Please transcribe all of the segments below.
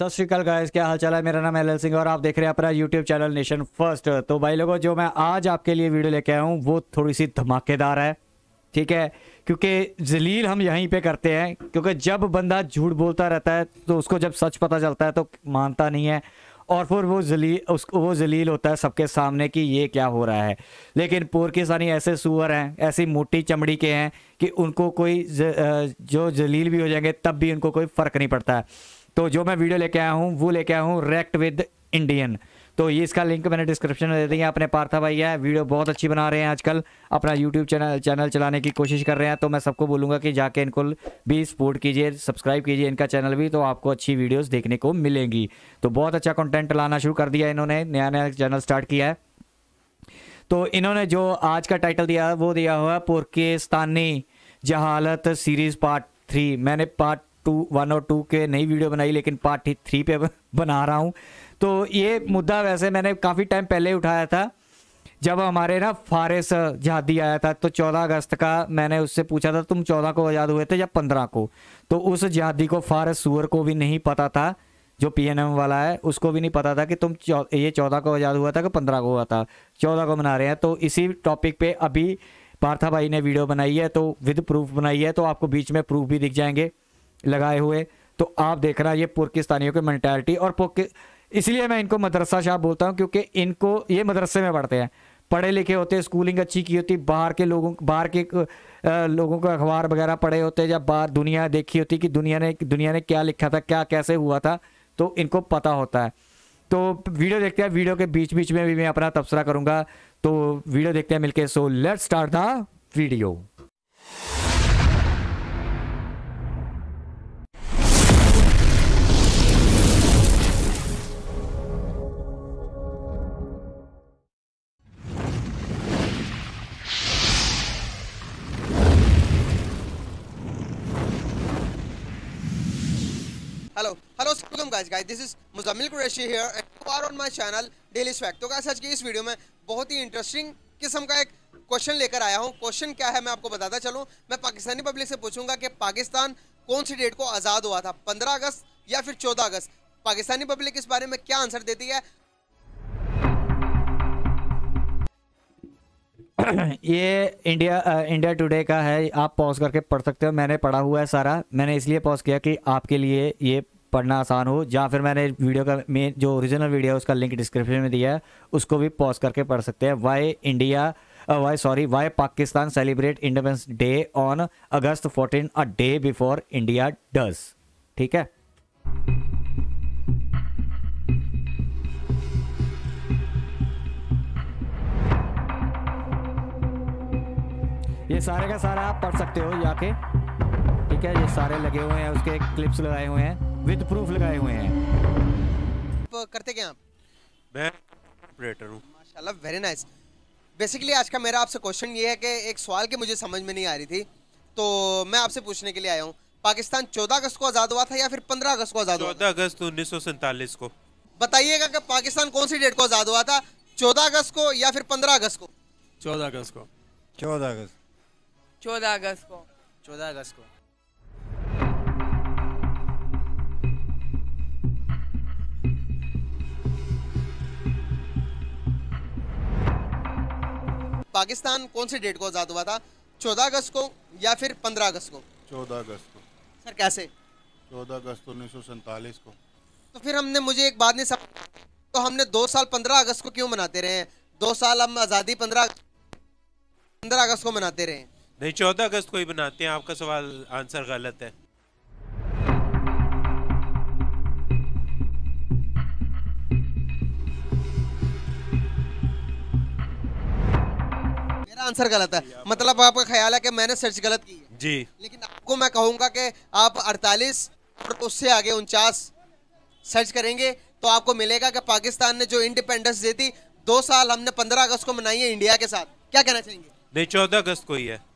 सत श्रीकाल गाइस, क्या हाल चाल है। मेरा नाम है एल सिंह और आप देख रहे हैं अपना यूट्यूब चैनल नेशन फर्स्ट। तो भाई लोगों, जो मैं आज आपके लिए वीडियो लेके आया हूँ वो थोड़ी सी धमाकेदार है, ठीक है। क्योंकि जलील हम यहीं पे करते हैं, क्योंकि जब बंदा झूठ बोलता रहता है तो उसको जब सच पता चलता है तो मानता नहीं है, और फिर वो जलील होता है सबके सामने कि ये क्या हो रहा है। लेकिन पाकिस्तानी ऐसे सुअर हैं, ऐसी मोटी चमड़ी के हैं कि उनको कोई जो जलील भी हो जाएंगे तब भी उनको कोई फ़र्क नहीं पड़ता है। तो जो मैं वीडियो लेके आया हूँ वो लेके आया हूँ रिएक्ट विद इंडियन। तो ये इसका लिंक मैंने डिस्क्रिप्शन में दे दिया। अपने पार्था भाई है, वीडियो बहुत अच्छी बना रहे हैं, आजकल अपना यूट्यूब चैनल चलाने की कोशिश कर रहे हैं। तो मैं सबको बोलूँगा कि जाके इनको भी सपोर्ट कीजिए, सब्सक्राइब कीजिए इनका चैनल भी, तो आपको अच्छी वीडियोस देखने को मिलेंगी। तो बहुत अच्छा कंटेंट लाना शुरू कर दिया इन्होंने, नया चैनल स्टार्ट किया है। तो इन्होंने जो आज का टाइटल दिया वो दिया हुआ है पाकिस्तानी जहालत सीरीज़ पार्ट 3। मैंने पार्ट 1 और 2 के नई वीडियो बनाई, लेकिन पार्ट 3 पे बना रहा हूँ। तो ये मुद्दा वैसे मैंने काफ़ी टाइम पहले उठाया था, जब हमारे ना फारिस जहादी आया था। तो 14 अगस्त का मैंने उससे पूछा था तुम 14 को आज़ाद हुए थे या 15 को। तो उस जहादी को, फारिस सुअर को भी नहीं पता था, जो PNM वाला है उसको भी नहीं पता था कि तुम ये 14 को आज़ाद हुआ था कि 15 को हुआ था। 14 को मना रहे हैं। तो इसी टॉपिक पे अभी पार्था भाई ने वीडियो बनाई है, तो विद प्रूफ बनाई है, तो आपको बीच में प्रूफ भी दिख जाएंगे लगाए हुए। तो आप देख रहा है ये पाकिस्तानियों की मेंटालिटी। और इसलिए मैं इनको मदरसा शाह बोलता हूँ, क्योंकि इनको ये मदरसे में पढ़ते हैं, पढ़े लिखे होते हैं, स्कूलिंग अच्छी की होती, बाहर के लोगों को अखबार वगैरह पढ़े होते, जब बाहर दुनिया देखी होती कि दुनिया ने क्या लिखा था, क्या कैसे हुआ था, तो इनको पता होता है। तो वीडियो देखते हैं, वीडियो के बीच बीच में भी मैं अपना तबसरा करूँगा। तो वीडियो देखते हैं मिलके। So let's start the video. Hello welcome guys, this is Muzammil Qureshi here and you are on my channel daily swag. तो गाइस, आज की इस वीडियो में बहुत ही इंटरेस्टिंग किस्म का एक क्वेश्चन लेकर आया हूँ। क्वेश्चन क्या है मैं आपको बताता चलूँ। मैं पाकिस्तानी पब्लिक से पूछूंगा कि पाकिस्तान कौन सी डेट को आज़ाद हुआ था, 15 अगस्त या फिर 14 अगस्त। पाकिस्तानी पब्लिक इस बारे में क्या आंसर देती है। ये इंडिया टुडे का है, आप पॉज करके पढ़ सकते हो। मैंने पढ़ा हुआ है सारा, मैंने इसलिए पॉज किया कि आपके लिए ये पढ़ना आसान हो। या फिर मैंने वीडियो का मेन जो ओरिजिनल वीडियो है उसका लिंक डिस्क्रिप्शन में दिया है, उसको भी पॉज करके पढ़ सकते हैं। Why Pakistan celebrate independence day on August 14 a day before India does. ठीक है, ये सारे का सारा आप पढ़ सकते हो जाके, ठीक है। ये सारे लगे हुए हैं, उसके क्लिप्स लगाए हुए हैं, विद प्रूफ लगाए हुए हैं। करते क्या आप? मैं ऑपरेटर हूँ। माशाल्लाह, वेरी नाइस। बेसिकली आज का मेरा आपसे क्वेश्चन ये है कि एक सवाल की मुझे समझ में नहीं आ रही थी, तो मैं आपसे पूछने के लिए आया हूँ। पाकिस्तान 14 अगस्त को आज़ाद हुआ था या फिर 15 अगस्त को आज़ाद हुआ था? 14 अगस्त 1947 को। बताइएगा कि पाकिस्तान कौन सी डेट को आज़ाद हुआ था, 14 अगस्त को या फिर 15 अगस्त को? 14 अगस्त को। 14 अगस्त। 14 अगस्त को। 14 अगस्त को। पाकिस्तान कौन सी डेट को आज़ाद हुआ था, 14 अगस्त को या फिर 15 अगस्त को? 14 अगस्त को। सर कैसे? 14 अगस्त 1947 को। तो फिर मुझे एक बात नहीं समझ, तो हमने 2 साल 15 अगस्त को क्यों मनाते रहे हैं? 2 साल हम आज़ादी 15 अगस्त को मनाते रहे हैं। नहीं, 14 अगस्त को ही बनाते हैं। आपका सवाल आंसर गलत है। मेरा आंसर गलत है, मतलब आपका ख्याल है कि मैंने सर्च गलत की है? जी। लेकिन आपको मैं कहूँगा कि आप 48 और उससे आगे 49 सर्च करेंगे तो आपको मिलेगा कि पाकिस्तान ने जो इंडिपेंडेंस दी थी 2 साल हमने 15 अगस्त को मनाई है इंडिया के साथ। क्या कहना चाहेंगे? नहीं, 14 अगस्त को ही है।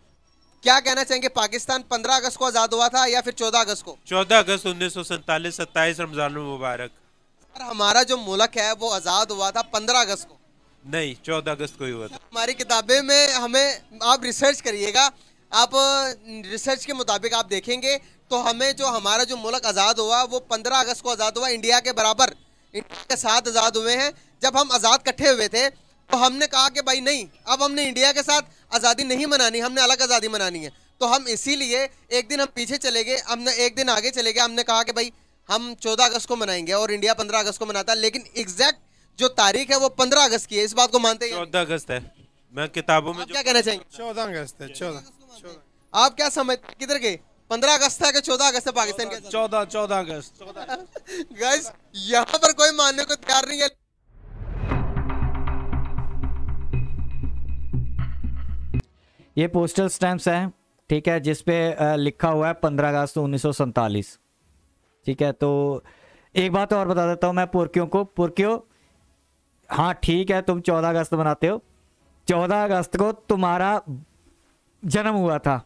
क्या कहना चाहेंगे, पाकिस्तान 15 अगस्त को आज़ाद हुआ था या फिर 14 अगस्त को? 14 अगस्त 1947, 27 रमजान मुबारक। सर, हमारा जो मुल्क है वो आज़ाद हुआ था 15 अगस्त को। नहीं, 14 अगस्त को ही हुआ था। हमारी किताबें में हमें, आप रिसर्च करिएगा, आप रिसर्च के मुताबिक आप देखेंगे तो हमें जो हमारा जो मुल्क आज़ाद हुआ वो 15 अगस्त को आज़ाद हुआ, इंडिया के बराबर, इंडिया के साथ आज़ाद हुए हैं। जब हम आज़ाद इकट्ठे हुए थे तो हमने कहा कि भाई नहीं, अब हमने इंडिया के साथ आज़ादी नहीं मनानी, हमने अलग आज़ादी मनानी है। तो हम इसीलिए एक दिन हम पीछे चले गए, हमने एक दिन आगे चले गए, हमने कहा कि भाई हम 14 अगस्त को मनाएंगे और इंडिया 15 अगस्त को मनाता है, लेकिन एग्जैक्ट जो तारीख है वो 15 अगस्त की है। इस बात को मानते हैं? 14 अगस्त है। मैं किताबों में आप क्या कहना चाहेंगे? 14 अगस्त है। 14 आप क्या समझ, किधर गए? 15 अगस्त है कि 14 अगस्त है पाकिस्तान के? 14 अगस्त। गाइस यहाँ पर कोई मानने को तैयार नहीं है। ये पोस्टल स्टैम्प्स हैं, ठीक है, जिसपे लिखा हुआ है 15 अगस्त 1947। ठीक है, तो एक बात और बता देता हूँ मैं पुरकियों को। पुरकियों, हाँ ठीक है, तुम 14 अगस्त मनाते हो। 14 अगस्त को तुम्हारा जन्म हुआ था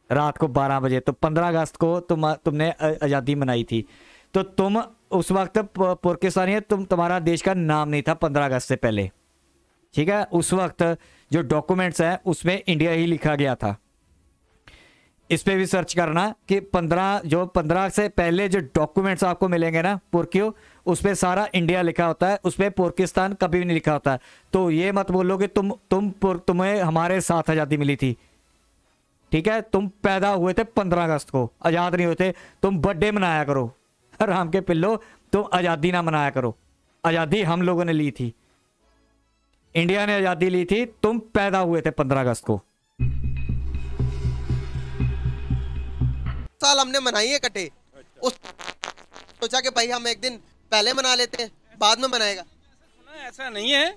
रात को 12 बजे, तो 15 अगस्त को तुमने आज़ादी मनाई थी। तो तुम उस वक्त पुरकिस्तानी है, तुम्हारा देश का नाम नहीं था 15 अगस्त से पहले। ठीक है, उस वक्त जो डॉक्यूमेंट्स हैं उसमें इंडिया ही लिखा गया था। इस पे भी सर्च करना कि 15 से पहले जो डॉक्यूमेंट्स आपको मिलेंगे ना पुरकियों, उस पे सारा इंडिया लिखा होता है, उस पे पुरकिस्तान कभी भी नहीं लिखा होता है। तो ये मत बोलो कि तुम्हें हमारे साथ आज़ादी मिली थी। ठीक है, तुम पैदा हुए थे 15 अगस्त को, आज़ाद नहीं हुए थे। तुम बर्थडे मनाया करो, राम के पिल्लो, तुम आज़ादी ना मनाया करो। आज़ादी हम लोगों ने ली थी, इंडिया ने आज़ादी ली थी, तुम पैदा हुए थे 15 अगस्त को। साल हमने मनाई है इकट्ठे, उस सोचा कि भाई हम एक दिन पहले मना लेते हैं, बाद में मनाएगा। ऐसा नहीं है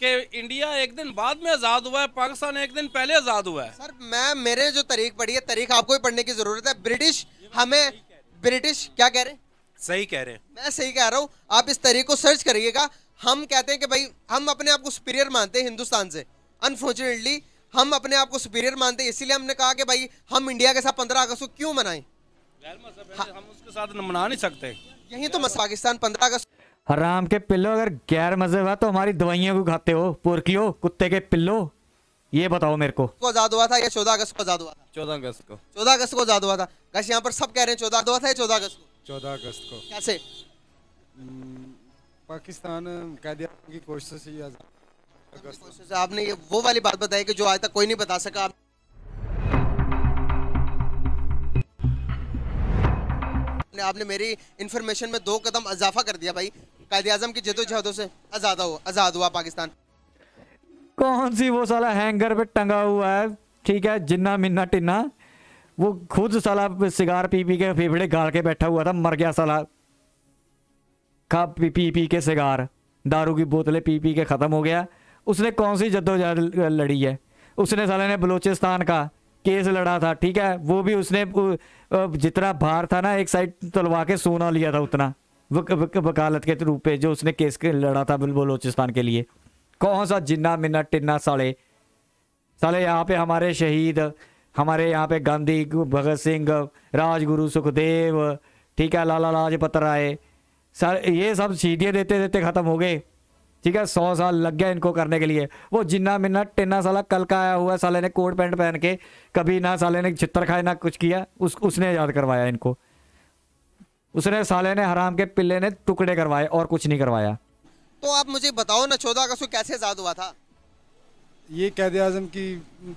कि इंडिया एक दिन बाद में आज़ाद हुआ है, पाकिस्तान एक दिन पहले आज़ाद हुआ है। सर मेरे जो तारीख पढ़ी है, तारीख आपको ही पढ़ने की जरूरत है। ब्रिटिश क्या कह रहे हैं? सही कह रहे हैं। मैं सही कह रहा हूँ, आप इस तारीख को सर्च करिएगा। हम कहते हैं कि भाई हम अपने आप को सुपीरियर मानते हैं हिंदुस्तान से। अनफॉर्चुनेटली हम अपने आप को सुपीरियर मानते हैं, इसीलिए हमने कहा कि भाई हम इंडिया के साथ 15 अगस्त को क्यों मनाएं। हम उसके साथ मना नहीं सकते। यही तो पाकिस्तान 15 अगस्त। हराम के पिल्लो, अगर गैर मजहब है तो हमारी दवाइयाँ क्यों खाते हो पुरकियो, कुत्ते के पिल्लो? ये बताओ मेरे को आजाद हुआ था या 14 अगस्त को आजाद हुआ था? 14 अगस्त को। 14 अगस्त को आजाद हुआ था। गाइस यहाँ पर सब कह रहे हैं 14 हुआ था या 14 अगस्त को? 14 अगस्त को। कैसे? पाकिस्तान कैद की कोशिश ही आपने ये वो वाली बात बताई कि जो आज तक कोई नहीं बता सका। आपने मेरी इंफॉर्मेशन में 2 कदम इजाफा कर दिया भाई। कायदे आजम की जद्दोजहदों से आजाद हुआ पाकिस्तान। कौन सी वो साला हैंगर पे टंगा हुआ है, ठीक है, जिन्ना मिन्ना टिन्ना, वो खुद साला सिगार पी के फेफड़े गाड़ के बैठा हुआ था, मर गया साला। खा पी के सिगार, दारू की बोतलें पी के ख़त्म हो गया। उसने कौन सी जद्दोजहद लड़ी है? उसने साले ने बलूचिस्तान का केस लड़ा था, ठीक है, वो भी उसने जितना भार था ना एक साइड तलवा के सोना लिया था उतना वकालत के रूप पे, जो उसने केस लड़ा था बलूचिस्तान के लिए। कौन सा जिन्ना मिन्ना टिन्ना साले यहाँ पे हमारे शहीद, हमारे यहाँ पे गांधी, भगत सिंह, राजगुरु सुखदेव, ठीक है, लाला लाजपत राय, सर ये सब शहीदियाँ देते देते ख़त्म हो गए। ठीक है, 100 साल लग गया इनको करने के लिए। वो जिन्ना मिन्ना टिन्ना साला कल का आया हुआ, साले ने कोट पैंट पहन के, कभी ना साले ने छितर खाए ना कुछ किया, उसने याद करवाया इनको। उसने साले ने, हराम के पिल्ले ने टुकड़े करवाए और कुछ नहीं करवाया। तो आप मुझे बताओ ना 14 अगस्त को कैसे आज़ाद हुआ था? ये कैद आज़म की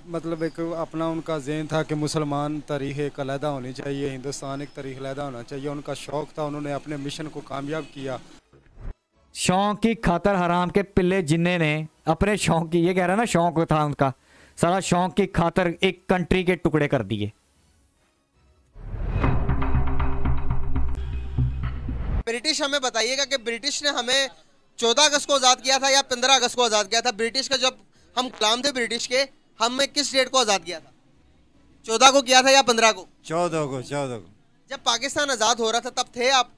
मतलब एक अपना उनका ज़हन था कि मुसलमान तारीख़ एक अलहदा होनी चाहिए, हिंदुस्तान एक तारीख़ अलहदा होना चाहिए। उनका शौक़ था, उन्होंने अपने मिशन को कामयाब किया। शौक की खातर हराम के पिल्ले जिन्ने ने अपने शौक की, ये कह रहा है ना शौक था उनका, सारा शौक की खातर एक कंट्री के टुकड़े कर दिए। ब्रिटिश हमें बताइएगा कि ब्रिटिश ने हमें 14 अगस्त को आज़ाद किया था या 15 अगस्त को आज़ाद किया था? ब्रिटिश का जब हम गुलाम थे ब्रिटिश के, हमें किस डेट को आज़ाद किया था? 14 को किया था या 15 को? 14 को। जब पाकिस्तान आज़ाद हो रहा था तब थे आप?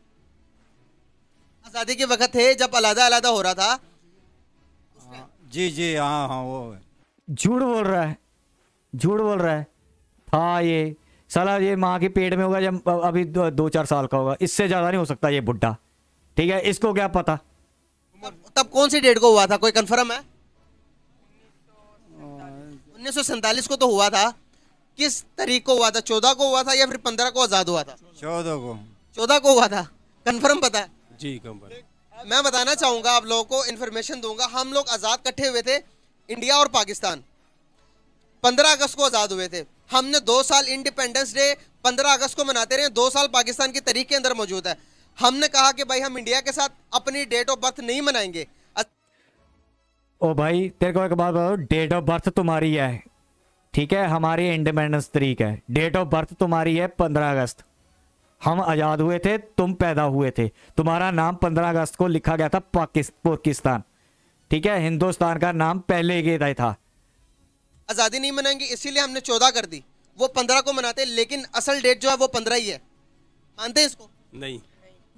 आज़ादी के वक्त थे जब अलग-अलग हो रहा था? जी हाँ वो झूठ बोल रहा है। हाँ ये साला ये माँ के पेट में होगा जब अभी 2-4 साल का होगा, इससे ज़्यादा नहीं हो सकता ये बुड्ढा। ठीक है, इसको क्या पता तब कौन सी डेट को हुआ था, कोई कंफर्म है? 1947 को तो हुआ था। किस तारीख को हुआ था? 14 को हुआ था या फिर 15 को आज़ाद हुआ था? 14 को। 14 को हुआ था, कंफर्म पता है? जी कंफर्म। मैं बताना चाहूँगा आप लोगों को, इन्फॉर्मेशन दूंगा। हम लोग आज़ाद इकट्ठे हुए थे, इंडिया और पाकिस्तान। 15 अगस्त को आज़ाद हुए थे। हमने 2 साल इंडिपेंडेंस डे 15 अगस्त को मनाते रहे, 2 साल पाकिस्तान की तारीख के अंदर मौजूद है। हमने कहा कि भाई हम इंडिया के साथ अपनी डेट ऑफ बर्थ नहीं मनाएंगे। ओ भाई तेरे को एक बात बताओ, डेट ऑफ बर्थ तुम्हारी है, ठीक है, हमारी इंडिपेंडेंस तारीख है, डेट ऑफ बर्थ तुम्हारी है 15 अगस्त। हम आज़ाद हुए थे, तुम पैदा हुए थे, तुम्हारा नाम 15 अगस्त को लिखा गया था पाकिस्तान, ठीक है, हिंदुस्तान का नाम पहले के था। आज़ादी नहीं मनाएंगे इसीलिए हमने 14 कर दी, वो 15 को मनाते, लेकिन असल डेट जो है वो 15 ही है। मानते हैं इसको? नहीं।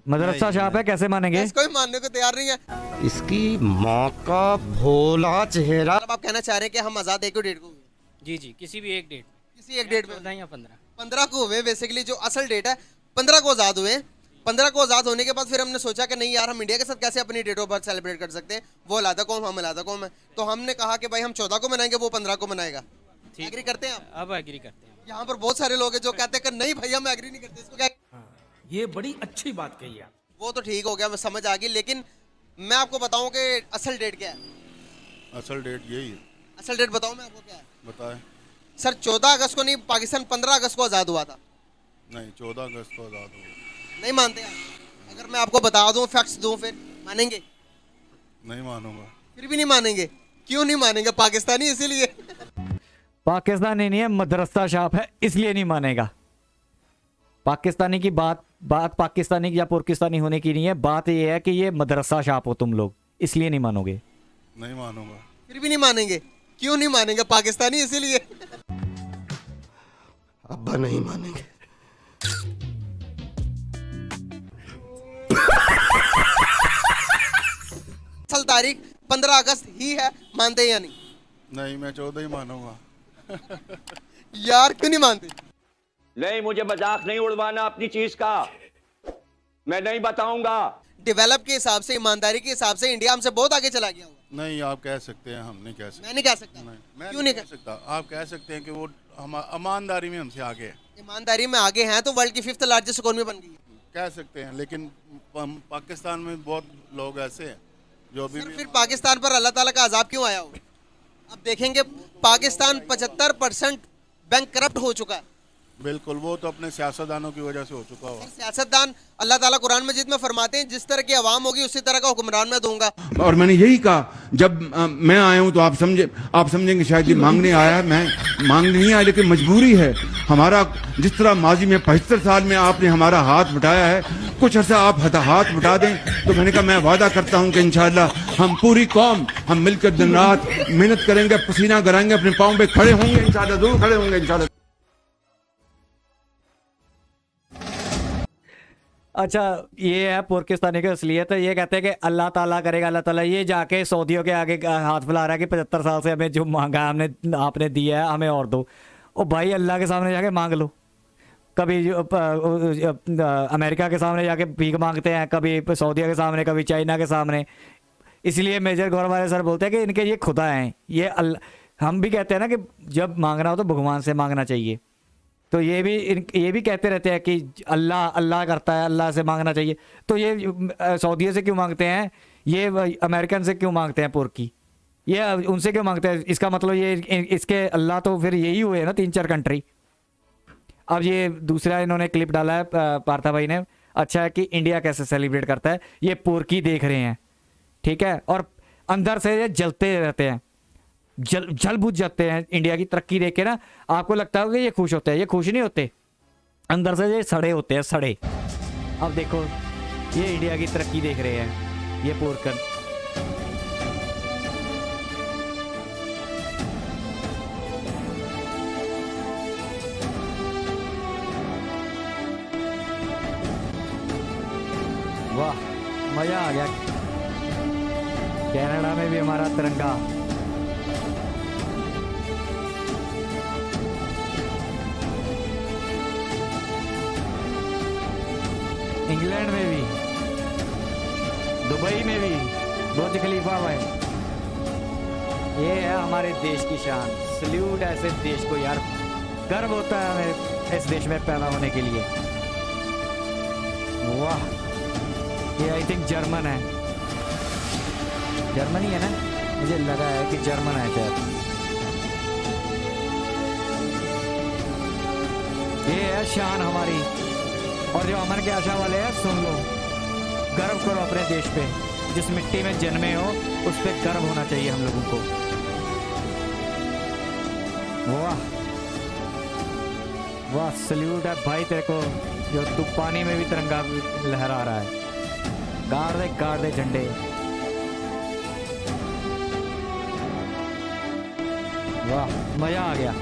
मदरसा छाप है, कैसे मानेंगे? इसको भी मानने को तैयार नहीं है। इसकी माँ का भोला चेहरा। अब आप कहना चाह रहे हैं कि हम आज़ाद एक डेट को हुए? जी जी, किसी भी एक डेट, किसी एक डेट में 14 या 15। 15 को हुए, बेसिकली जो असल डेट है 15 को आज़ाद हुए। 15 को आज़ाद होने के बाद फिर हमने सोचा कि नहीं यार, हम इंडिया के साथ कैसे अपनी डेट ऑफ बर्थ सेलिब्रेट कर सकते हैं, वो अलग कौम, हम अलग कौम है। तो हमने कहा कि भाई हम 14 को मनाएंगे, वो 15 को मनाएगा। एग्री करते हैं आप? अब एग्री करते हैं। यहाँ पर बहुत सारे लोग हैं जो कहते हैं कि नहीं भाई हम एग्री नहीं करते, इसको क्या। ये बड़ी अच्छी बात कही है। वो तो ठीक हो गया, मैं समझ आ गई, लेकिन मैं आपको बताऊं कि असल डेट क्या है। असल डेट यही है। असल डेट बताऊं मैं आपको क्या है? बताएं। सर 14 अगस्त को नहीं, पाकिस्तान 15 अगस्त को आज़ाद हुआ था। नहीं, 14 अगस्त को आज़ाद हुआ। नहीं मानते आप? अगर मैं आपको बता दूं, फैक्ट्स दूं, फिर मानेंगे? नहीं मानूंगा। फिर भी नहीं मानेंगे? क्यों नहीं मानेंगे? पाकिस्तानी इसीलिए। पाकिस्तानी नहीं है, मदरसा छाप है, इसलिए नहीं मानेगा। पाकिस्तानी की बात पाकिस्तानी या पाकिस्तानी होने की नहीं है, बात ये है कि ये मदरसा छाप हो तुम लोग, इसलिए नहीं मानोगे। नहीं मानूंगा। फिर भी नहीं मानेंगे? क्यों नहीं मानेंगे? पाकिस्तानी इसीलिए। अब्बा नहीं मानेंगे। असल तारीख 15 अगस्त ही है, मानते या नहीं? नहीं, मैं 14 ही मानूंगा। यार क्यों नहीं मानते? नहीं, मुझे मजाक नहीं उड़वाना अपनी चीज का, मैं नहीं बताऊंगा। डेवलप के हिसाब से, ईमानदारी के हिसाब से इंडिया हमसे बहुत आगे चला गया हुआ। नहीं, आप कह सकते हैं, हम नहीं कह सकते। मैं नहीं कह सकता। मैं क्यों नहीं कह सकता? आप कह सकते हैं कि वो हम ईमानदारी में हमसे आगे है। ईमानदारी में आगे हैं तो वर्ल्ड की 5th लार्जेस्ट इकोनॉमी बन गई है। कह सकते हैं, लेकिन पाकिस्तान में बहुत लोग ऐसे हैं जो अभी भी। फिर पाकिस्तान पर अल्लाह ताला का अजाब क्यों आया हो? अब देखेंगे पाकिस्तान 75% बैंक करप्ट हो चुका है। बिल्कुल, वो तो अपने सियासतदानों की वजह से हो चुका हुआ। सियासतदान, अल्लाह ताला कुरान मजीद में फरमाते हैं जिस तरह की आवाम होगी उसी तरह का हुक्मरान मैं दूंगा। और मैंने यही कहा, जब मैं आया हूं तो आप समझेंगे शायद ये मांगने आया है, मैं मांगने नहीं आया, लेकिन मजबूरी है हमारा। जिस तरह माजी में 75 साल में आपने हमारा हाथ बटाया है, कुछ अर्सा आप हाथ बटा दें, तो मैंने कहा मैं वादा करता हूं कि इंशाअल्लाह हम पूरी कौम हम मिलकर दिन रात मेहनत करेंगे, पसीना गराएंगे, अपने पाँव पे खड़े होंगे इंशाअल्लाह, जरूर खड़े होंगे इंशाअल्लाह। अच्छा, ये है पाकिस्तानी की असलियत है। ये कहते हैं कि अल्लाह ताला करेगा, अल्लाह ताला। ये जाके सऊदियों के आगे हाथ फैला रहा है कि 75 साल से हमें जो मांगा हमने, आपने दिया है, हमें और दो। ओ भाई, अल्लाह के सामने जाके मांग लो। कभी अमेरिका के सामने जाके भीख मांगते हैं, कभी सऊदिया के सामने, कभी चाइना के सामने। इसलिए मेजर गौरव वाले सर बोलते हैं कि इनके ये खुदा हैं, ये अल्लाह। हम भी कहते हैं ना कि जब मांगना हो तो भगवान से मांगना चाहिए, तो ये भी कहते रहते हैं कि अल्लाह अल्लाह करता है, अल्लाह से मांगना चाहिए। तो ये सऊदिया से क्यों मांगते हैं, ये अमेरिकन से क्यों मांगते हैं पुरकी, ये उनसे क्यों मांगते हैं? इसका मतलब ये इसके अल्लाह तो फिर यही हुए ना, 3-4 कंट्री। अब ये दूसरा इन्होंने क्लिप डाला है पार्था भाई ने, अच्छा है कि इंडिया कैसे सेलिब्रेट करता है, ये पुरकी देख रहे हैं, ठीक है, और अंदर से ये जलते रहते हैं, जल बुझ जाते हैं। इंडिया की तरक्की देख के ना आपको लगता है कि ये खुश होते हैं, ये खुश नहीं होते, अंदर से ये सड़े होते हैं, सड़े। अब देखो, ये इंडिया की तरक्की देख रहे हैं, ये पोरकन। वाह, मजा आ गया। कनाडा में भी हमारा तिरंगा, इंग्लैंड में भी, दुबई में भी बुर्ज खलीफा में। ये है हमारे देश की शान। सल्यूट ऐसे देश को यार, गर्व होता है हमें इस देश में पैदा होने के लिए। वाह, ये आई थिंक जर्मन है, जर्मनी है ना, मुझे लगा है कि जर्मन है शायद। ये है शान हमारी, और जो अमन के आशा वाले हैं सुन लो, गर्व करो अपने देश पे, जिस मिट्टी में जन्मे हो उस पे गर्व होना चाहिए हम लोगों को। वाह वाह, सल्यूट है भाई तेरे को, जो तू पानी में भी तिरंगा लहरा रहा है। गाड़ दे झंडे। वाह, मजा आ गया।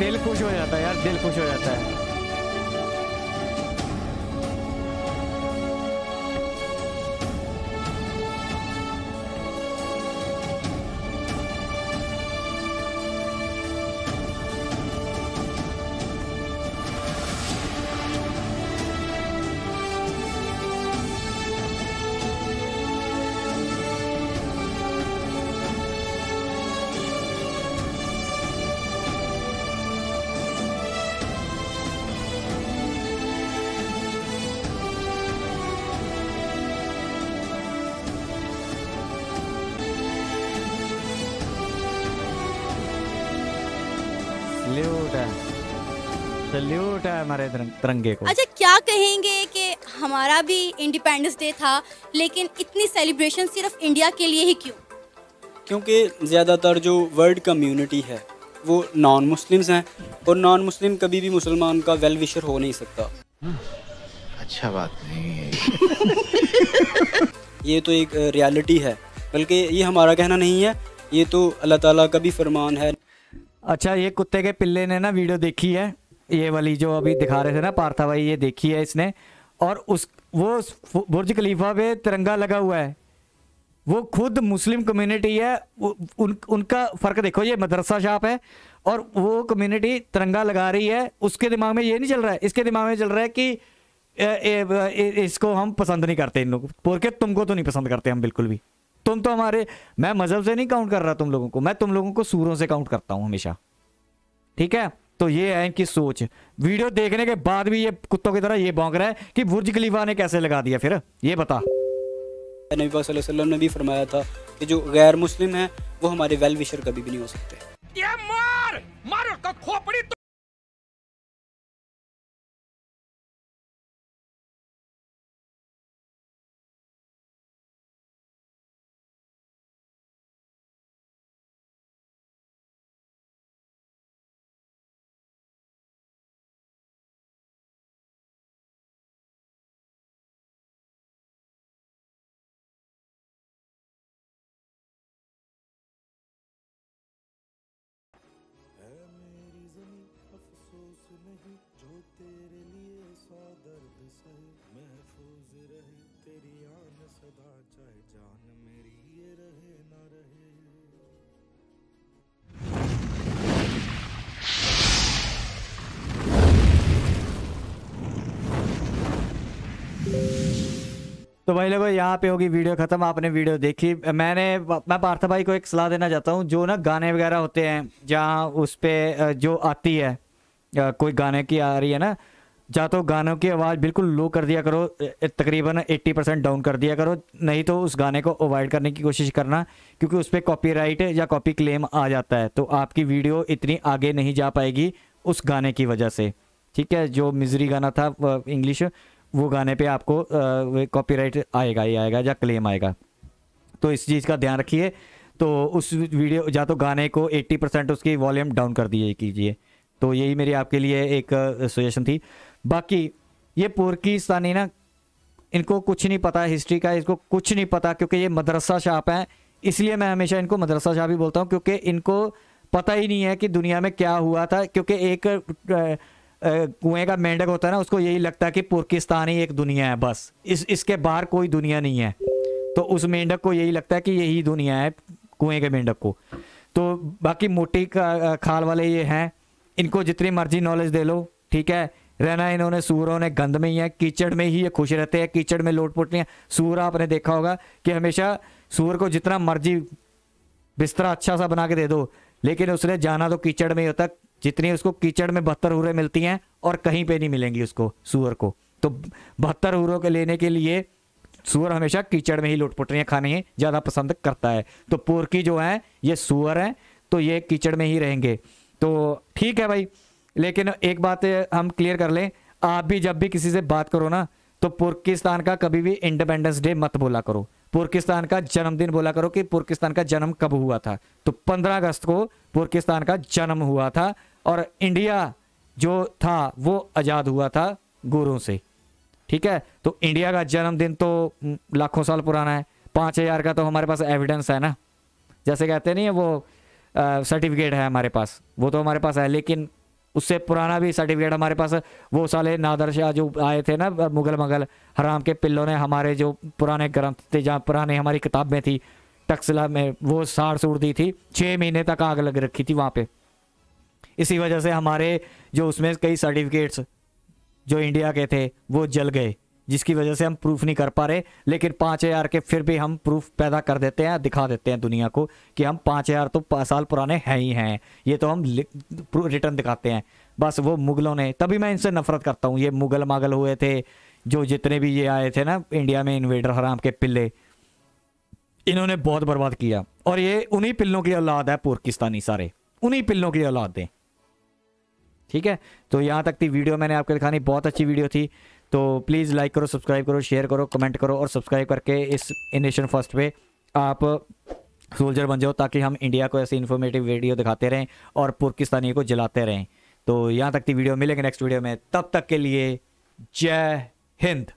दिल खुश हो जाता है यार, दिल खुश हो जाता है। सल्यूट है हमारे तिरंगे को। अच्छा, क्या कहेंगे कि हमारा भी इंडिपेंडेंस डे था, लेकिन इतनी सेलिब्रेशन सिर्फ इंडिया के लिए ही क्यों? क्योंकि ज़्यादातर जो वर्ल्ड कम्युनिटी है वो नॉन मुस्लिम्स हैं, और नॉन मुस्लिम कभी भी मुसलमान का वेल विशर हो नहीं सकता। अच्छा बात नहीं है ये तो एक रियलिटी है, बल्कि ये हमारा कहना नहीं है, ये तो अल्लाह ताला का भी फरमान है। अच्छा, ये कुत्ते के पिल्ले ने ना वीडियो देखी है, ये वाली जो अभी दिखा रहे थे ना पार्था भाई, ये देखी है इसने, और वो बुर्ज खलीफा पे तिरंगा लगा हुआ है, वो खुद मुस्लिम कम्युनिटी है, उनका फ़र्क देखो, ये मदरसा शॉप है और वो कम्युनिटी तिरंगा लगा रही है, उसके दिमाग में ये नहीं चल रहा है, इसके दिमाग में चल रहा है कि इसको हम पसंद नहीं करते, इन लोग porque तुमको तो नहीं पसंद करते हम बिल्कुल भी, तुम तो हमारे, मैं मजहब से नहीं काउंट कर रहा तुम लोगों को, मैं तुम लोगों को सूरों से काउंट करता हूँ हमेशा, ठीक है। तो ये है इनकी सोच। वीडियो देखने के बाद भी ये कुत्तों की तरह ये भौंक रहा है कि बुर्ज खलीफा ने कैसे लगा दिया, फिर ये बता। नबी पाक सल्लल्लाहु अलैहि वसल्लम ने भी फरमाया था कि जो गैर मुस्लिम है वो हमारे वेल विशर कभी भी नहीं हो सकते। ये मार उसको खोपड़ी। तो भाई लोगों, यहाँ पे होगी वीडियो खत्म। आपने वीडियो देखी, मैं पार्था भाई को एक सलाह देना चाहता हूँ, जो ना गाने वगैरह होते हैं जहाँ उस पे जो आती है कोई गाने की आ रही है ना, या तो गानों की आवाज़ बिल्कुल लो कर दिया करो, तकरीबन 80% डाउन कर दिया करो, नहीं तो उस गाने को अवॉइड करने की कोशिश करना, क्योंकि उस पर कॉपीराइट या कॉपी क्लेम आ जाता है, तो आपकी वीडियो इतनी आगे नहीं जा पाएगी उस गाने की वजह से, ठीक है। जो मिजरी गाना था इंग्लिश, वो गाने पे आपको कॉपीराइट आएगा ही आएगा या क्लेम आएगा, तो इस चीज़ का ध्यान रखिए। तो उस वीडियो या तो गाने को 80% उसकी वॉल्यूम डाउन कर दिए कीजिए। तो यही मेरी आपके लिए एक सजेशन थी। बाकी ये पुर्किस्तानी ना, इनको कुछ नहीं पता हिस्ट्री का, इसको कुछ नहीं पता, क्योंकि ये मदरसा शॉप है, इसलिए मैं हमेशा इनको मदरसा शॉप ही बोलता हूँ, क्योंकि इनको पता ही नहीं है कि दुनिया में क्या हुआ था। क्योंकि एक कुएं का मेंढक होता है ना, उसको यही लगता है कि पुर्किस्तान ही एक दुनिया है, बस इसके बाहर कोई दुनिया नहीं है। तो उस मेंढक को यही लगता है कि यही दुनिया है, कुएं के मेंढक को। तो बाकी मोटी खाल वाले ये हैं, इनको जितनी मर्जी नॉलेज दे लो, ठीक है, रहना इन्होंने सूरों ने गंद में ही है, कीचड़ में ही ये खुश रहते हैं, कीचड़ में लोटपोट नहीं है। सूर आपने देखा होगा कि हमेशा सूर को जितना मर्जी बिस्तरा अच्छा सा बना के दे दो, लेकिन उसने जाना तो कीचड़ में ही होता। जितनी उसको कीचड़ में 72 हुरें मिलती हैं और कहीं पे नहीं मिलेंगी उसको सूअर को, तो 72 हुरों के लेने के लिए सूअर हमेशा कीचड़ में ही लोटपोटरियाँ खाने ज़्यादा पसंद करता है। तो पुरकी जो है ये सूअर हैं, तो ये कीचड़ में ही रहेंगे। तो ठीक है भाई, लेकिन एक बात हम क्लियर कर लें, आप भी जब भी किसी से बात करो ना, तो पुर्किस्तान का कभी भी इंडिपेंडेंस डे मत बोला करो, पुर्किस्तान का जन्मदिन बोला करो कि पुर्किस्तान का जन्म कब हुआ था। तो 15 अगस्त को पुर्किस्तान का जन्म हुआ था और इंडिया जो था वो आज़ाद हुआ था गोरों से, ठीक है। तो इंडिया का जन्मदिन तो लाखों साल पुराना है, 5000 का तो हमारे पास एविडेंस है ना, जैसे कहते नहीं है वो सर्टिफिकेट है हमारे पास, वो तो हमारे पास है, लेकिन उससे पुराना भी सर्टिफिकेट हमारे पास। वो साले नादर शाह जो आए थे ना, मुगल हराम के पिल्लों ने हमारे जो पुराने ग्रंथ थे, जहाँ पुराने हमारी किताबें थी टक्सला में, वो साड़ सूड़ दी थी, 6 महीने तक आग लग रखी थी वहाँ पे। इसी वजह से हमारे जो उसमें कई सर्टिफिकेट्स जो इंडिया के थे वो जल गए, जिसकी वजह से हम प्रूफ नहीं कर पा रहे। लेकिन 5000 के फिर भी हम प्रूफ पैदा कर देते हैं, दिखा देते हैं दुनिया को कि हम 5000 तो साल पुराने हैं ही हैं, ये तो हम रिटर्न दिखाते हैं। बस वो मुगलों ने, तभी मैं इनसे नफरत करता हूँ। ये मुगल मागल हुए थे जो जितने भी ये आए थे ना इंडिया में, इन्वेडर हराम के पिल्ले, इन्होंने बहुत बर्बाद किया। और ये उन्हीं पिल्लों की औलाद है पुर्किस्तानी, सारे उन्हीं पिल्लों की औलाद है, ठीक है। तो यहाँ तक थी वीडियो मैंने आपको दिखानी, बहुत अच्छी वीडियो थी। तो प्लीज़ लाइक करो, सब्सक्राइब करो, शेयर करो, कमेंट करो और सब्सक्राइब करके इस नेशन फर्स्ट पे आप सोल्जर बन जाओ, ताकि हम इंडिया को ऐसी इन्फॉर्मेटिव वीडियो दिखाते रहें और पुर्किस्तानियों को जलाते रहें। तो यहाँ तक थी वीडियो, मिलेंगे नेक्स्ट वीडियो में, तब तक के लिए जय हिंद।